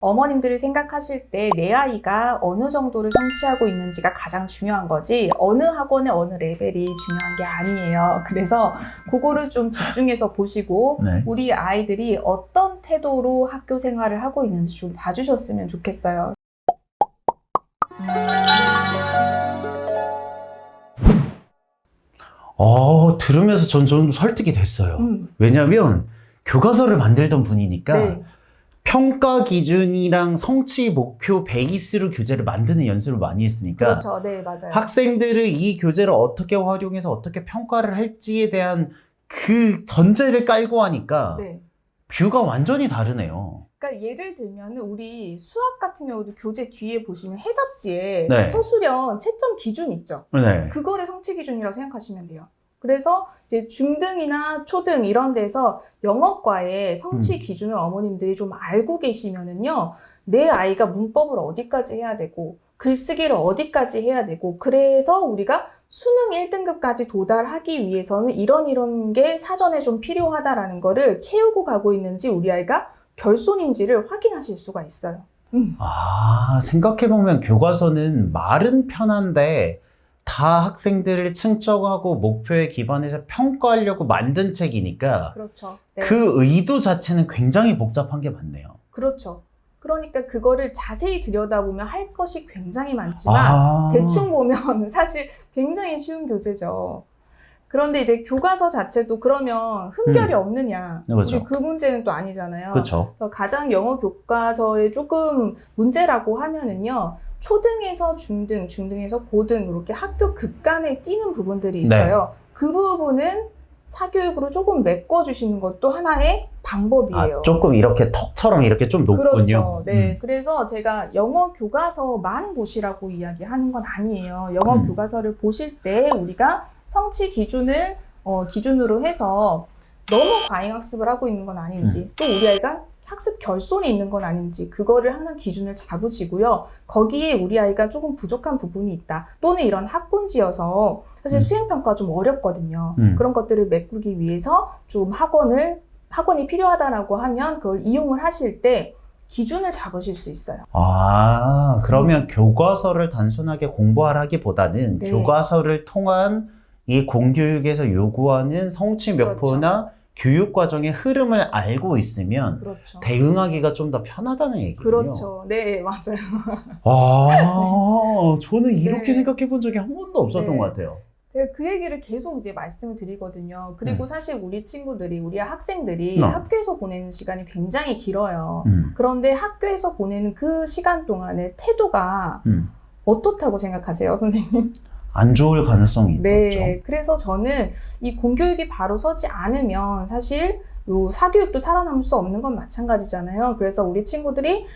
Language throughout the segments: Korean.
어머님들이 생각하실 때 내 아이가 어느 정도를 성취하고 있는지가 가장 중요한 거지 어느 학원의 어느 레벨이 중요한 게 아니에요. 그래서 그거를 좀 집중해서 보시고 네. 우리 아이들이 어떤 태도로 학교 생활을 하고 있는지 좀 봐주셨으면 좋겠어요. 들으면서 전 좀 설득이 됐어요. 왜냐면 교과서를 만들던 분이니까 네. 평가 기준이랑 성취 목표 베이스로 교재를 만드는 연습을 많이 했으니까 그렇죠. 네, 맞아요. 학생들을 이 교재를 어떻게 활용해서 어떻게 평가를 할지에 대한 그 전제를 깔고 하니까 네. 뷰가 완전히 다르네요. 그러니까 예를 들면 우리 수학 같은 경우도 교재 뒤에 보시면 해답지에 네. 서술형 채점 기준 있죠. 네. 그거를 성취 기준이라고 생각하시면 돼요. 그래서 이제 중등이나 초등 이런 데서 영어과의 성취 기준을 어머님들이 좀 알고 계시면은요, 내 아이가 문법을 어디까지 해야 되고, 글쓰기를 어디까지 해야 되고, 그래서 우리가 수능 1등급까지 도달하기 위해서는 이런 게 사전에 좀 필요하다라는 거를 채우고 가고 있는지 우리 아이가 결손인지를 확인하실 수가 있어요. 생각해보면 교과서는 말은 편한데 다 학생들을 측정하고 목표에 기반해서 평가하려고 만든 책이니까 그렇죠. 네. 그 의도 자체는 굉장히 복잡한 게 맞네요. 그렇죠. 그러니까 그거를 자세히 들여다보면 할 것이 굉장히 많지만 대충 보면 사실 굉장히 쉬운 교재죠. 그런데 이제 교과서 자체도 그러면 흠결이 없느냐? 그렇죠. 우리 그 문제는 또 아니잖아요. 그렇죠. 가장 영어 교과서에 조금 문제라고 하면은요. 초등에서 중등, 중등에서 고등 이렇게 학교 급간에 띄는 부분들이 있어요. 그 부분은 사교육으로 조금 메꿔주시는 것도 하나의 방법이에요. 조금 이렇게 턱처럼 이렇게 좀 높군요. 그렇죠. 네. 그래서 제가 영어 교과서만 보시라고 이야기하는 건 아니에요. 영어 교과서를 보실 때 우리가 성취 기준을 기준으로 해서 너무 과잉 학습을 하고 있는 건 아닌지 또 우리 아이가 학습 결손이 있는 건 아닌지 그거를 항상 기준을 잡으시고요. 거기에 우리 아이가 조금 부족한 부분이 있다. 또는 이런 학군지여서 사실 수행평가가 좀 어렵거든요. 그런 것들을 메꾸기 위해서 좀 학원이 필요하다라고 하면 그걸 이용을 하실 때 기준을 잡으실 수 있어요. 그러면 교과서를 단순하게 공부하라기보다는 네. 교과서를 통한 이 공교육에서 요구하는 성취 목표나 교육 과정의 흐름을 알고 있으면 대응하기가 좀 더 편하다는 얘기군요. 그렇죠. 네, 맞아요. 저는 이렇게 생각해 본 적이 한 번도 없었던 것 같아요. 제가 그 얘기를 계속 이제 말씀을 드리거든요. 그리고 사실 우리 친구들이, 우리 학생들이 학교에서 보내는 시간이 굉장히 길어요. 그런데 학교에서 보내는 그 시간 동안의 태도가 어떻다고 생각하세요, 선생님? 안 좋을 가능성이 있죠. 네, 그래서 저는 이 공교육이 바로 서지 않으면 사실 요 사교육도 살아남을 수 없는 건 마찬가지잖아요. 그래서 우리 친구들이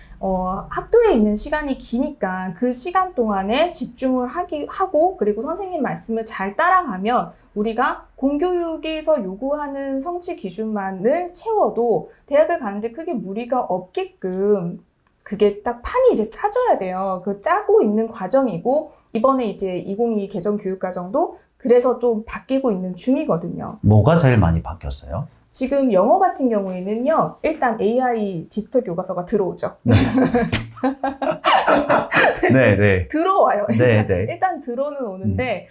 학교에 있는 시간이 기니까 그 시간 동안에 집중을 하고 그리고 선생님 말씀을 잘 따라가면 우리가 공교육에서 요구하는 성취 기준만을 채워도 대학을 가는데 크게 무리가 없게끔 그게 딱 판이 이제 짜져야 돼요. 그 짜고 있는 과정이고 이번에 이제 2022 개정 교육과정도 그래서 좀 바뀌고 있는 중이거든요. 뭐가 제일 많이 바뀌었어요? 지금 영어 같은 경우에는요, 일단 AI 디지털 교과서가 들어오죠. 네. 네. 들어와요. 네. 일단 들어는 오는데,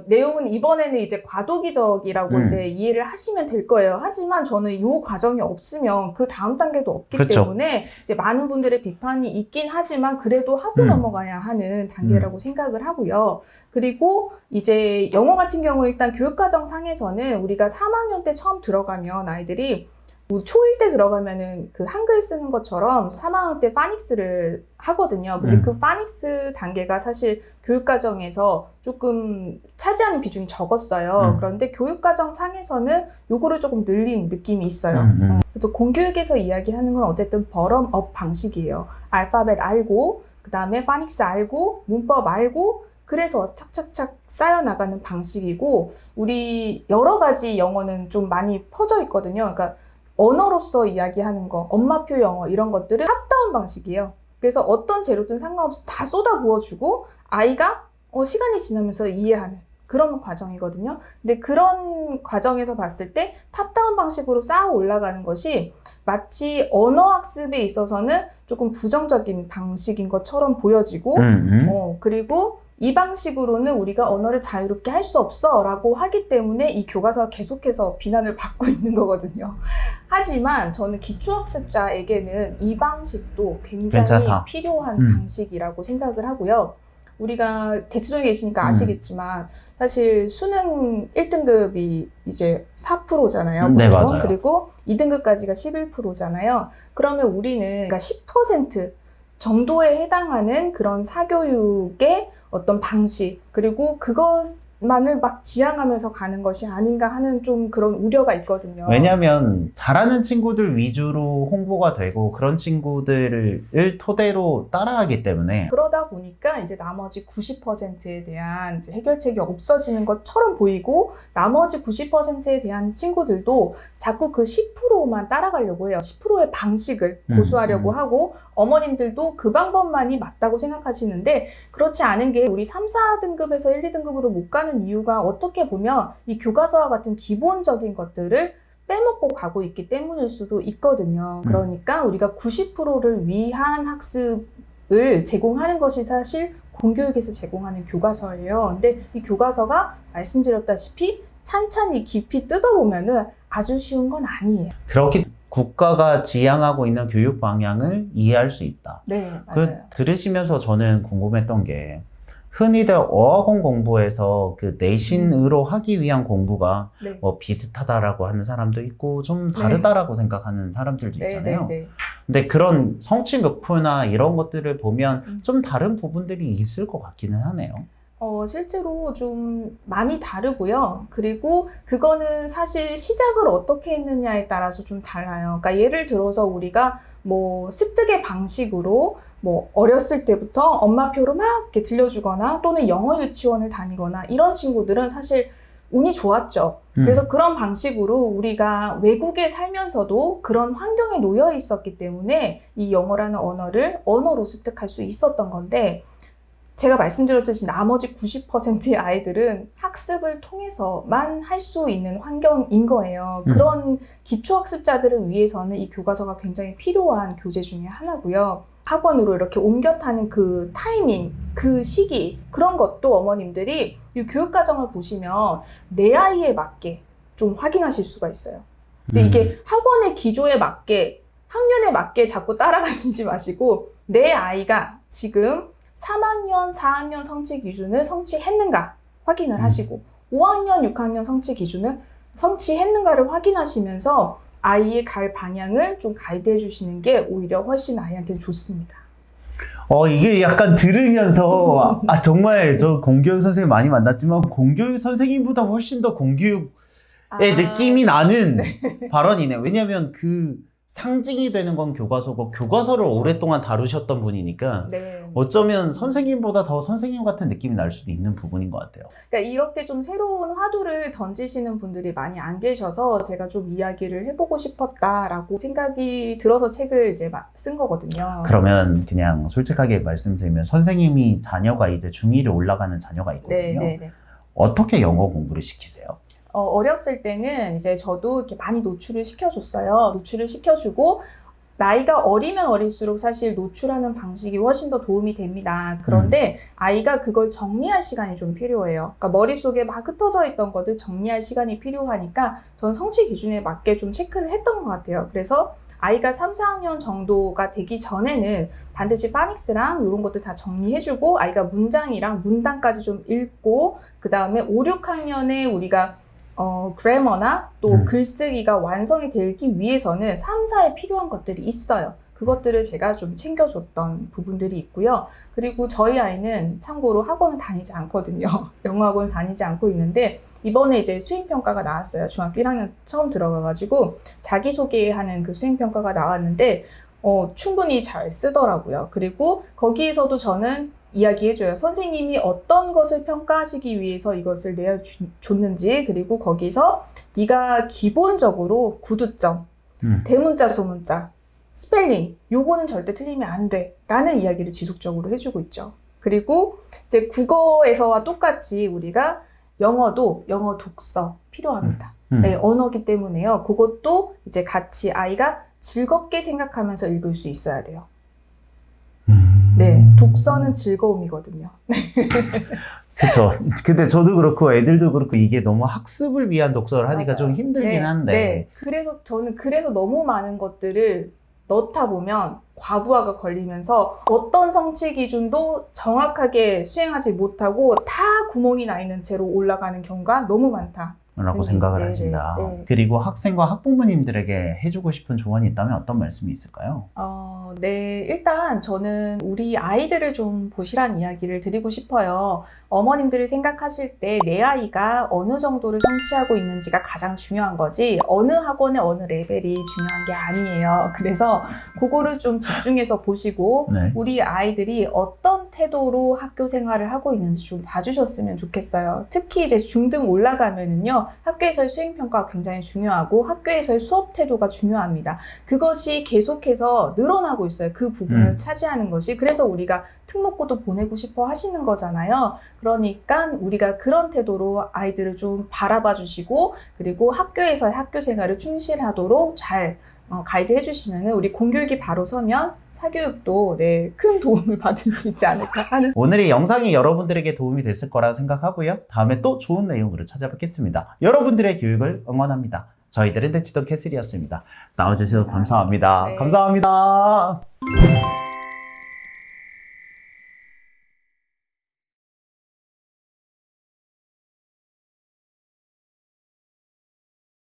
내용은 이번에는 이제 과도기적이라고 이제 이해를 하시면 될 거예요. 하지만 저는 이 과정이 없으면 그 다음 단계도 없기 때문에 이제 많은 분들의 비판이 있긴 하지만 그래도 하고 넘어가야 하는 단계라고 생각을 하고요. 그리고 이제 영어 같은 경우 일단 교육과정 상에서는 우리가 3학년 때 처음 들어가면 아이들이 초1 때 들어가면은 그 한글 쓰는 것처럼 3학년 때 파닉스를 하거든요. 근데 그 파닉스 단계가 사실 교육과정에서 조금 차지하는 비중이 적었어요. 그런데 교육과정 상에서는 요거를 조금 늘린 느낌이 있어요. 그래서 공교육에서 이야기하는 건 어쨌든 버럼업 방식이에요. 알파벳 알고, 그 다음에 파닉스 알고, 문법 알고, 그래서 착착착 쌓여나가는 방식이고, 우리 여러 가지 영어는 좀 많이 퍼져 있거든요. 그러니까 언어로서 이야기하는 거, 엄마표 영어 이런 것들은 탑다운 방식이에요. 그래서 어떤 재료든 상관없이 다 쏟아 부어주고 아이가 시간이 지나면서 이해하는 그런 과정이거든요. 근데 그런 과정에서 봤을 때 탑다운 방식으로 쌓아 올라가는 것이 마치 언어 학습에 있어서는 조금 부정적인 방식인 것처럼 보여지고, 그리고 이 방식으로는 우리가 언어를 자유롭게 할 수 없어 라고 하기 때문에 이 교과서가 계속해서 비난을 받고 있는 거거든요. 하지만 저는 기초학습자에게는 이 방식도 굉장히 괜찮다. 필요한 방식이라고 생각을 하고요. 우리가 대치동에 계시니까 아시겠지만 사실 수능 1등급이 이제 4%잖아요. 네, 맞아요. 그리고 2등급까지가 11%잖아요. 그러면 우리는 그러니까 10% 정도에 해당하는 그런 사교육의 어떤 방식, 그리고 그것만을 막 지향하면서 가는 것이 아닌가 하는 좀 그런 우려가 있거든요. 왜냐하면 잘하는 친구들 위주로 홍보가 되고 그런 친구들을 토대로 따라하기 때문에 그러다 보니까 이제 나머지 90%에 대한 이제 해결책이 없어지는 것처럼 보이고 나머지 90%에 대한 친구들도 자꾸 그 10%만 따라가려고 해요. 10%의 방식을 고수하려고 하고 어머님들도 그 방법만이 맞다고 생각하시는데 그렇지 않은 게 우리 3, 4등급에서 1, 2등급으로 못 가는 이유가 어떻게 보면 이 교과서와 같은 기본적인 것들을 빼먹고 가고 있기 때문일 수도 있거든요. 그러니까 우리가 90%를 위한 학습을 제공하는 것이 사실 공교육에서 제공하는 교과서예요. 근데 이 교과서가 말씀드렸다시피 찬찬히 깊이 뜯어보면은 아주 쉬운 건 아니에요. 그렇게 국가가 지향하고 있는 교육 방향을 이해할 수 있다. 네, 맞아요. 들으시면서 저는 궁금했던 게 흔히들 어학원 공부에서 그 내신으로 하기 위한 공부가 네. 뭐 비슷하다라고 하는 사람도 있고 좀 다르다라고 생각하는 사람들도 있잖아요. 근데 그런 성취 목표나 이런 것들을 보면 좀 다른 부분들이 있을 것 같기는 하네요. 실제로 좀 많이 다르고요. 그리고 그거는 사실 시작을 어떻게 했느냐에 따라서 좀 달라요. 그러니까 예를 들어서 우리가 뭐 습득의 방식으로 뭐 어렸을 때부터 엄마표로 막 이렇게 들려주거나 또는 영어 유치원을 다니거나 이런 친구들은 사실 운이 좋았죠. 그래서 그런 방식으로 우리가 외국에 살면서도 그런 환경에 놓여 있었기 때문에 이 영어라는 언어를 언어로 습득할 수 있었던 건데 제가 말씀드렸듯이 나머지 90%의 아이들은 학습을 통해서만 할 수 있는 환경인 거예요. 그런 기초학습자들을 위해서는 이 교과서가 굉장히 필요한 교재 중에 하나고요. 학원으로 이렇게 옮겨 타는 그 타이밍, 그 시기, 그런 것도 어머님들이 이 교육과정을 보시면 내 아이에 맞게 좀 확인하실 수가 있어요. 근데 이게 학원의 기조에 맞게, 학년에 맞게 자꾸 따라가시지 마시고 내 아이가 지금 3학년, 4학년 성취 기준을 성취했는가 확인을 하시고 5학년, 6학년 성취 기준을 성취했는가를 확인하시면서 아이의 갈 방향을 좀 가이드해 주시는 게 오히려 훨씬 아이한테는 좋습니다. 이게 약간 들으면서 정말 저 공교육 선생님 많이 만났지만 공교육 선생님보다 훨씬 더 공교육의 느낌이 나는 발언이네. 왜냐하면 그 상징이 되는 건 교과서고 교과서를 그렇죠. 오랫동안 다루셨던 분이니까 어쩌면 선생님보다 더 선생님 같은 느낌이 날 수도 있는 부분인 것 같아요. 그러니까 이렇게 좀 새로운 화두를 던지시는 분들이 많이 안 계셔서 제가 좀 이야기를 해보고 싶었다라고 생각이 들어서 책을 이제 쓴 거거든요. 그러면 그냥 솔직하게 말씀드리면 선생님이 자녀가 이제 중2로 올라가는 자녀가 있거든요. 어떻게 영어 공부를 시키세요? 어렸을 때는 이제 저도 이렇게 많이 노출을 시켜줬어요. 노출을 시켜주고 나이가 어리면 어릴수록 사실 노출하는 방식이 훨씬 더 도움이 됩니다. 그런데 아이가 그걸 정리할 시간이 좀 필요해요. 그러니까 머릿속에 막 흩어져 있던 것들 정리할 시간이 필요하니까 저는 성취 기준에 맞게 좀 체크를 했던 것 같아요. 그래서 아이가 3, 4학년 정도가 되기 전에는 반드시 파닉스랑 이런 것들 다 정리해주고 아이가 문장이랑 문단까지 좀 읽고 그 다음에 5, 6학년에 우리가 그래머나 또 글쓰기가 완성이 되기 위해서는 3, 4에 필요한 것들이 있어요. 그것들을 제가 좀 챙겨줬던 부분들이 있고요. 그리고 저희 아이는 참고로 학원을 다니지 않거든요. 영어 학원을 다니지 않고 있는데 이번에 이제 수행평가가 나왔어요. 중학교 1학년 처음 들어가가지고 자기소개하는 그 수행평가가 나왔는데 충분히 잘 쓰더라고요. 그리고 거기에서도 저는 이야기해줘요. 선생님이 어떤 것을 평가하시기 위해서 이것을 내어줬는지 그리고 거기서 네가 기본적으로 구두점, 대문자, 소문자, 스펠링 요거는 절대 틀리면 안 돼 라는 이야기를 지속적으로 해주고 있죠. 그리고 이제 국어에서와 똑같이 우리가 영어도 영어 독서 필요합니다. 음. 네, 언어기 때문에요. 그것도 이제 같이 아이가 즐겁게 생각하면서 읽을 수 있어야 돼요. 네, 독서는 즐거움이거든요. 그렇죠. 근데 저도 그렇고 애들도 그렇고 이게 너무 학습을 위한 독서를 하니까 맞아요. 좀 힘들긴 네, 한데. 네. 그래서 저는 너무 많은 것들을 넣다 보면 과부하가 걸리면서 어떤 성취 기준도 정확하게 수행하지 못하고 다 구멍이 나 있는 채로 올라가는 경우가 너무 많다. 라고 네, 생각을 네, 하신다. 네. 그리고 학생과 학부모님들에게 해주고 싶은 조언이 있다면 어떤 말씀이 있을까요? 네, 일단 저는 우리 아이들을 좀 보시라는 이야기를 드리고 싶어요. 어머님들이 생각하실 때 내 아이가 어느 정도를 성취하고 있는지가 가장 중요한 거지 어느 학원의 어느 레벨이 중요한 게 아니에요. 그래서 그거를 좀 집중해서 보시고 네. 우리 아이들이 어떤 태도로 학교 생활을 하고 있는지 좀 봐주셨으면 좋겠어요. 특히 이제 중등 올라가면은요, 학교에서의 수행평가가 굉장히 중요하고 학교에서의 수업 태도가 중요합니다. 그것이 계속해서 늘어나고 있어요. 그 부분을 차지하는 것이. 그래서 우리가 특목고도 보내고 싶어 하시는 거잖아요. 그러니까 우리가 그런 태도로 아이들을 좀 바라봐 주시고 그리고 학교에서의 학교 생활을 충실하도록 잘 가이드 해주시면 우리 공교육이 바로 서면 사교육도 네, 큰 도움을 받을 수 있지 않을까 하는. 오늘의 영상이 여러분들에게 도움이 됐을 거라 생각하고요. 다음에 또 좋은 내용으로 찾아뵙겠습니다. 여러분들의 교육을 응원합니다. 저희들은 대치동 캐슬이었습니다. 나와주셔서 감사합니다. 네. 감사합니다.